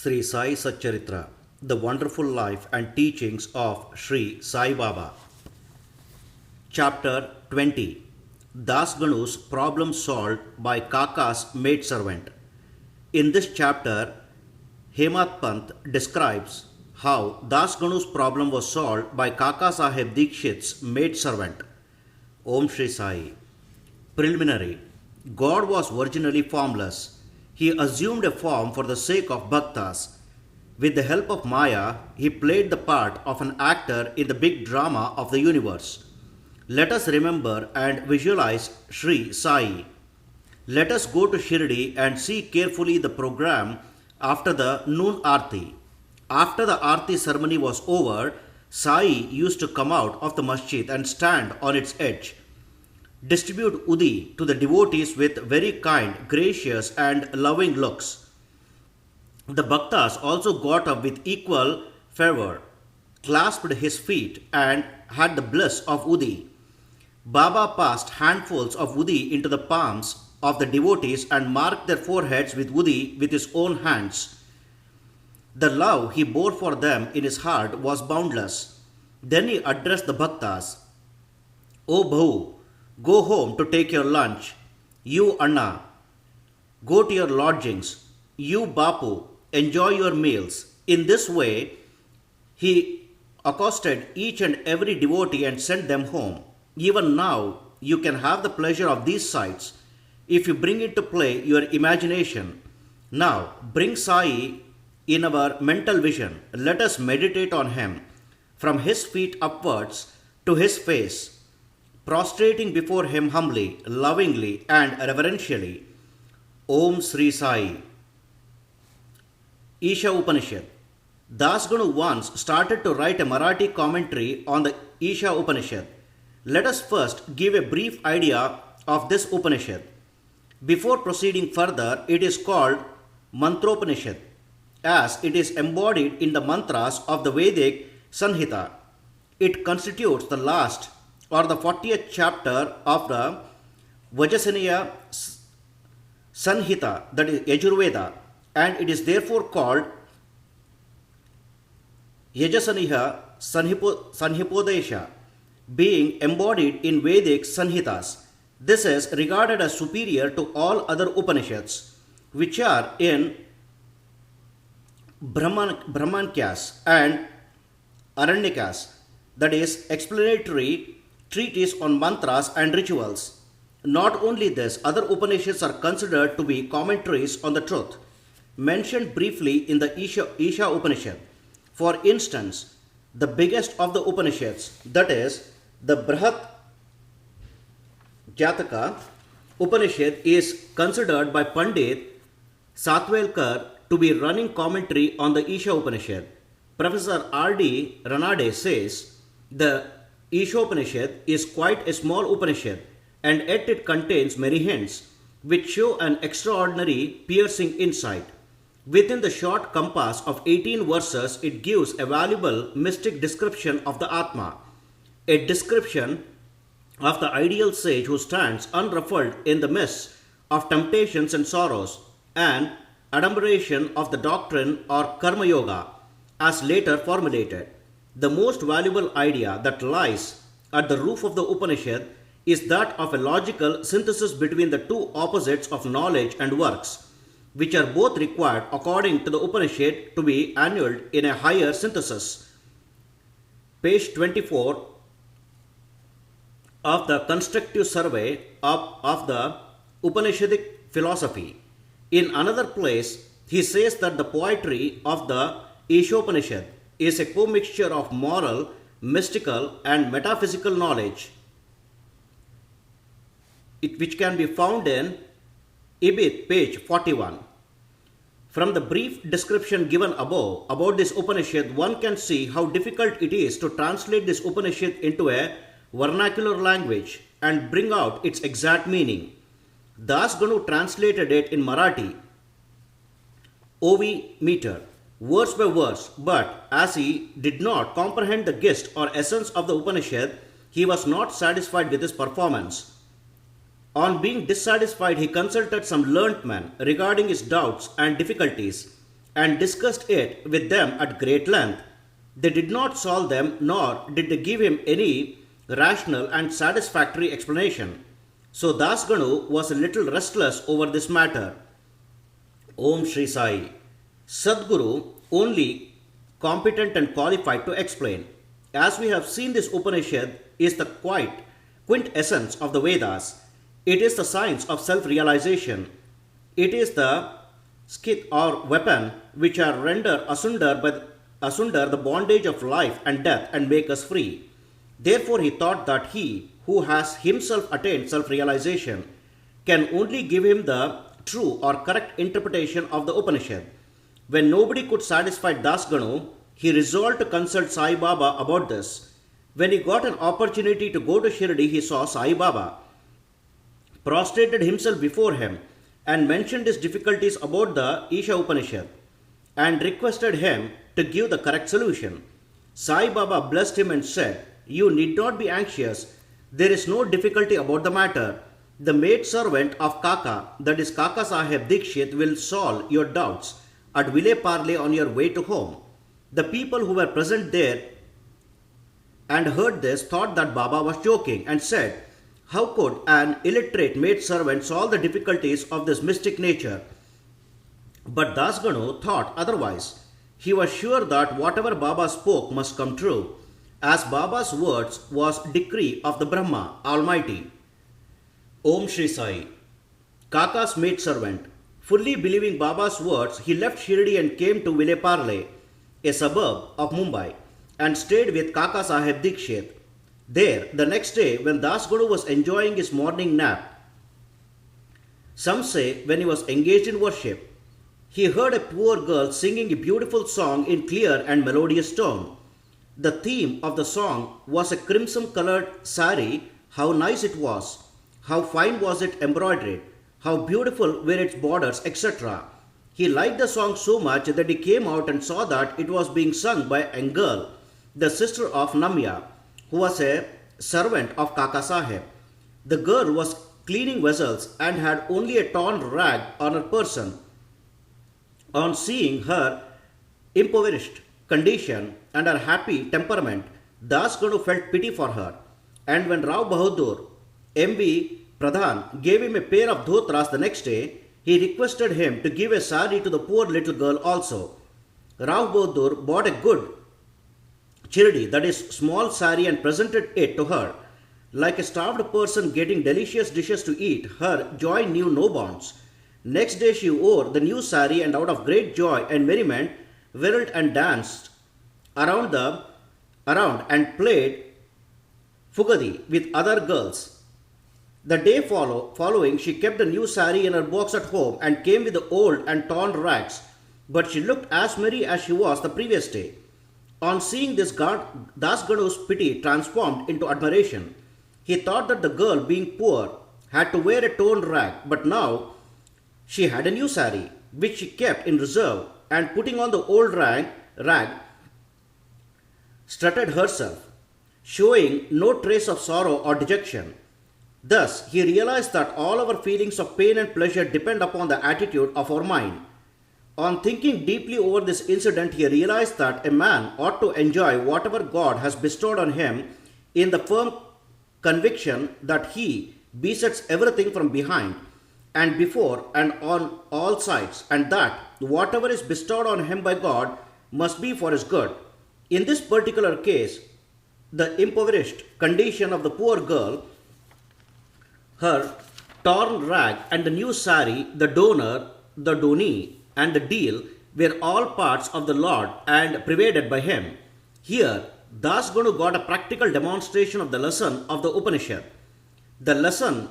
Sri Sai Satcharitra, The Wonderful Life and Teachings of Sri Sai Baba. Chapter 20, Das Ganu's Problem Solved by Kaka's Maid-Servant. In this chapter, Hemat Pant describes how Das Ganu's problem was solved by Kaka Sahib Dikshit's maid-servant. Om Shri Sai. Preliminary. God was originally formless. He assumed a form for the sake of bhaktas. With the help of Maya, he played the part of an actor in the big drama of the universe. Let us remember and visualize Sri Sai. Let us go to Shirdi and see carefully the program after the noon Aarti. After the Aarti ceremony was over, Sai used to come out of the masjid and stand on its edge. Distribute Udi to the devotees with very kind, gracious and loving looks. The bhaktas also got up with equal fervor, clasped his feet and had the bliss of Udi. Baba passed handfuls of Udi into the palms of the devotees and marked their foreheads with Udi with his own hands. The love he bore for them in his heart was boundless. Then he addressed the bhaktas. O Bhu, go home to take your lunch. You Anna, go to your lodgings. You Bapu, enjoy your meals. In this way, he accosted each and every devotee and sent them home. Even now, you can have the pleasure of these sights if you bring into play your imagination. Now, bring Sai in our mental vision. Let us meditate on him from his feet upwards to his face, prostrating before him humbly, lovingly and reverentially. Om Sri Sai. Isha Upanishad. Das Ganu once started to write a Marathi commentary on the Isha Upanishad. Let us first give a brief idea of this Upanishad. Before proceeding further, it is called Mantropanishad, as it is embodied in the mantras of the Vedic Sanhita. It constitutes the last or the 40th chapter of the Vajasaniya Sanhita, that is Yajurveda, and it is therefore called Yajasaniha Sanhipodesha, being embodied in Vedic Sanhitas. This is regarded as superior to all other Upanishads, which are in Brahmankyas and Aranyakas, that is explanatory treatise on mantras and rituals. Not only this, other Upanishads are considered to be commentaries on the truth, mentioned briefly in the Isha Upanishad. For instance, the biggest of the Upanishads, that is the Brihat Jataka Upanishad, is considered by Pandit Satwelkar to be running commentary on the Isha Upanishad. Professor R.D. Ranade says the Isha Upanishad is quite a small Upanishad, and yet it contains many hints which show an extraordinary piercing insight. Within the short compass of 18 verses, it gives a valuable mystic description of the Atma, a description of the ideal sage who stands unruffled in the midst of temptations and sorrows, and adumberation of the doctrine or Karma Yoga, as later formulated. The most valuable idea that lies at the roof of the Upanishad is that of a logical synthesis between the two opposites of knowledge and works, which are both required according to the Upanishad to be annulled in a higher synthesis. Page 24 of the constructive survey of the Upanishadic philosophy. In another place, he says that the poetry of the Ishopanishad is a commixture of moral, mystical and metaphysical knowledge, which can be found in Ibid, page 41. From the brief description given above about this Upanishad, one can see how difficult it is to translate this Upanishad into a vernacular language and bring out its exact meaning. Das Ganu translated it in Marathi, OV meter, verse by verse, but as he did not comprehend the gist or essence of the Upanishad, he was not satisfied with his performance. On being dissatisfied, he consulted some learnt men regarding his doubts and difficulties and discussed it with them at great length. They did not solve them, nor did they give him any rational and satisfactory explanation. So Das Ganu was a little restless over this matter. Om Shri Sai. Sadguru only competent and qualified to explain. As we have seen, this Upanishad is the quintessence of the Vedas. It is the science of self-realization. It is the skith or weapon which are render asunder the bondage of life and death and make us free. Therefore he thought that he who has himself attained self-realization can only give him the true or correct interpretation of the Upanishad. When nobody could satisfy Das Ganu, he resolved to consult Sai Baba about this. When he got an opportunity to go to Shirdi, he saw Sai Baba, prostrated himself before him, and mentioned his difficulties about the Isha Upanishad, and requested him to give the correct solution. Sai Baba blessed him and said, "You need not be anxious. There is no difficulty about the matter. The maid-servant of Kaka, that is Kaka Sahib Dikshit, will solve your doubts at Ville Parle on your way to home." The people who were present there and heard this thought that Baba was joking and said, "How could an illiterate maid-servant solve the difficulties of this mystic nature?" But Das Ganu thought otherwise. He was sure that whatever Baba spoke must come true, as Baba's words was decree of the Brahma, Almighty. Om Shri Sai. Kaka's maid-servant. Fully believing Baba's words, he left Shirdi and came to Ville Parle, a suburb of Mumbai, and stayed with Kaka Sahib Dikshit. There, the next day, when Das Ganu was enjoying his morning nap, some say when he was engaged in worship, he heard a poor girl singing a beautiful song in clear and melodious tone. The theme of the song was a crimson-colored sari. How nice it was! How fine was it embroidered! How beautiful were its borders, etc. He liked the song so much that he came out and saw that it was being sung by a girl, the sister of Namya, who was a servant of Kaka Sahib. The girl was cleaning vessels and had only a torn rag on her person. On seeing her impoverished condition and her happy temperament, Das Ganu felt pity for her. And when Rao Bahadur, M.V. Pradhan, gave him a pair of dhotras the next day, he requested him to give a sari to the poor little girl also. Rao Bahadur bought a good chirdi, that is small sari, and presented it to her. Like a starved person getting delicious dishes to eat, her joy knew no bounds. Next day she wore the new sari and out of great joy and merriment whirled and danced around and played fugadi with other girls. The day following, she kept the new sari in her box at home and came with the old and torn rags, but she looked as merry as she was the previous day. On seeing this, Das Ganu's pity transformed into admiration. He thought that the girl, being poor, had to wear a torn rag, but now she had a new sari, which she kept in reserve, and putting on the old rag, strutted herself, showing no trace of sorrow or dejection. Thus, he realized that all our feelings of pain and pleasure depend upon the attitude of our mind. On thinking deeply over this incident, he realized that a man ought to enjoy whatever God has bestowed on him in the firm conviction that he besets everything from behind and before and on all sides, and that whatever is bestowed on him by God must be for his good. In this particular case, the impoverished condition of the poor girl, her torn rag, and the new sari, the donor, the donee, and the deal were all parts of the Lord and provided by him. Here, Das Ganu got a practical demonstration of the lesson of the Upanishad, the lesson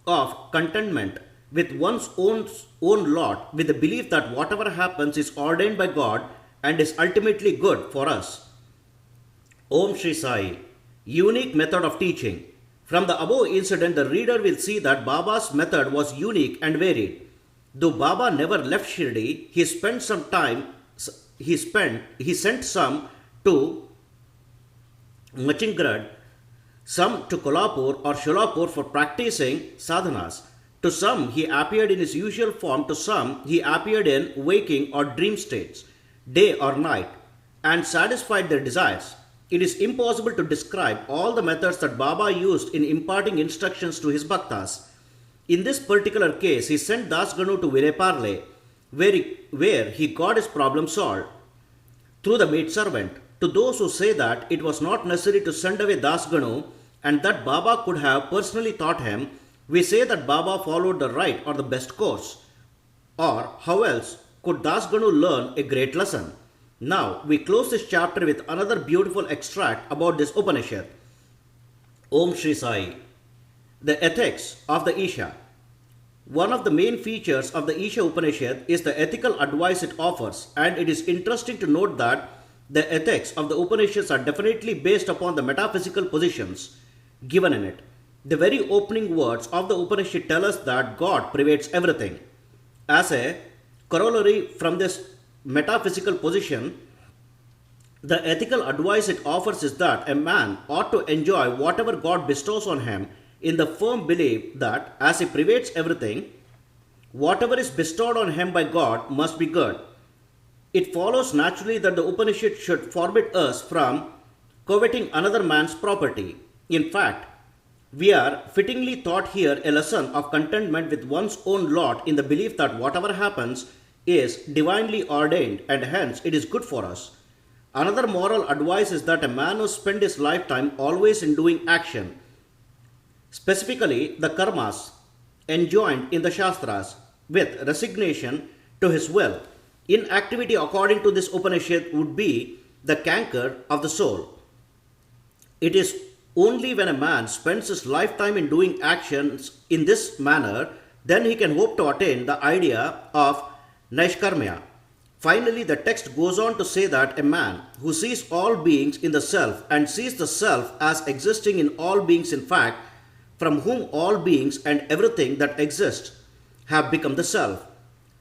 of contentment with one's own lot, with the belief that whatever happens is ordained by God and is ultimately good for us. Om Shri Sai. Unique method of teaching. From the above incident, the reader will see that Baba's method was unique and varied. Though Baba never left Shirdi, he sent some to Machingrad, some to Kolhapur or Sholapur for practicing sadhanas. To some, he appeared in his usual form, to some, he appeared in waking or dream states, day or night, and satisfied their desires. It is impossible to describe all the methods that Baba used in imparting instructions to his bhaktas. In this particular case, he sent Das Ganu to Vileparle, where he got his problem solved through the maid-servant. To those who say that it was not necessary to send away Das Ganu and that Baba could have personally taught him, we say that Baba followed the right or the best course. Or how else could Das Ganu learn a great lesson? Now we close this chapter with another beautiful extract about this Upanishad. Om Shri Sai. The ethics of the Isha. One of the main features of the Isha Upanishad is the ethical advice it offers, and it is interesting to note that the ethics of the Upanishads are definitely based upon the metaphysical positions given in it. The very opening words of the Upanishad tell us that God pervades everything. As a corollary from this metaphysical position, the ethical advice it offers is that a man ought to enjoy whatever God bestows on him in the firm belief that as he pervades everything, whatever is bestowed on him by God must be good. It follows naturally that the Upanishad should forbid us from coveting another man's property. In fact, we are fittingly taught here a lesson of contentment with one's own lot in the belief that whatever happens is divinely ordained and hence it is good for us. Another moral advice is that a man who spends his lifetime always in doing action, specifically the karmas enjoined in the Shastras, with resignation to his will. Inactivity according to this Upanishad would be the canker of the soul. It is only when a man spends his lifetime in doing actions in this manner, then he can hope to attain the idea of Naishkarmya. Finally, the text goes on to say that a man who sees all beings in the self and sees the self as existing in all beings, in fact, from whom all beings and everything that exists have become the self.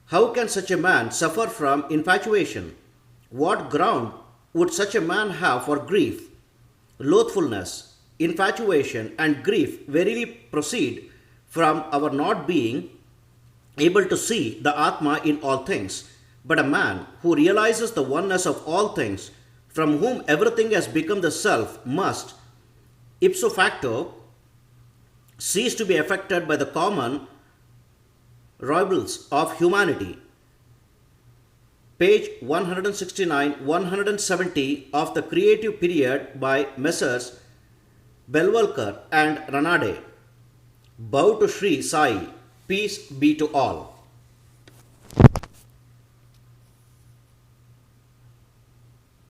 How can such a man suffer from infatuation? What ground would such a man have for grief? Loathfulness, infatuation, and grief verily proceed from our not being able to see the Atma in all things. But a man who realizes the oneness of all things, from whom everything has become the self, must, ipso facto, cease to be affected by the common robles of humanity. Page 169-170 of the Creative Period by Messrs. Belwalkar and Ranade. Bow to Sri Sai. Peace be to all.